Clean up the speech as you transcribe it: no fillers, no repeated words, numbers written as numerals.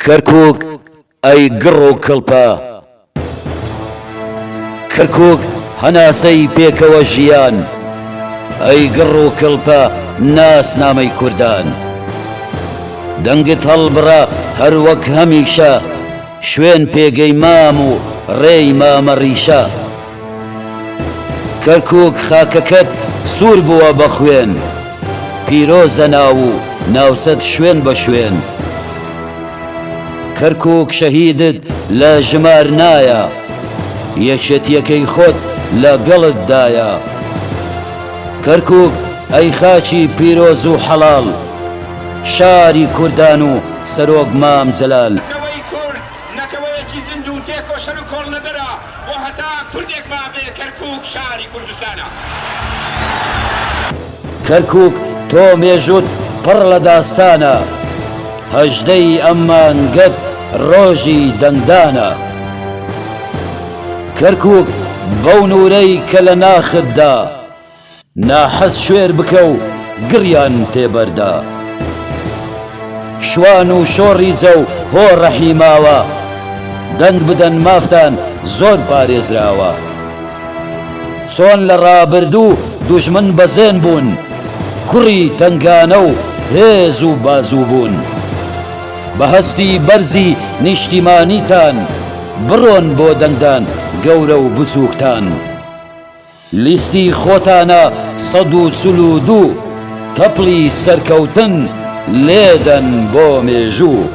كركوك ئەی گڕ و کڵپە کەرکووک هەناسەی پێکەوە ژیان ئەی گڕ و کڵپە ناسنامەی کوردان دەنگت هەڵبڕە هەر وەک هەمیشە شوێن پێگەی مام و ڕێی مامە ڕیشە کەرکووک خاکەکەت سوور بووە بە خوێن پیرۆزە ناو و ناوچەت شوێن بە شوێن کەرکووک شەهیدت لە ژمار نایە یەکێتیەکەی خۆت لە گەڵتدایە کەرکووک ئەی خاچی پیرۆز و حەڵاڵ شاری کوردان و سەرۆک مام جەلال نەکەوەی کورد نەکەوەیەکی زیند و تێکۆشەر و کۆڵ نەدەرە بۆ هەتا کوردێک مابێ کەرکووک شاری کوردستانە کەرکووک تۆ مێژوت پڕ لە داستانە هەژدەی ئەم مانگەت ڕۆژی دەنگدانە کەرکووک بەو نورەی کە لە ناختدا ناحەز شوێر بکە و گڕیان تێبەردا شوان و شۆڕی جە و هۆ ڕەحیماوە دەنگ بدەن مافتان زۆر پارێزراوە چۆن لە ڕابردوو دوژمن بەزێن بوون کوڕی تەنگانە و هێز و بازوو بوون بە هەستی بەرزی نیشتیمانیتان بڕۆن بۆ دەنگدان گەورە و بچووکتان لیستی خۆتانە 142 تەپڵی سەرکەوتن لێدەن بۆ مێژوو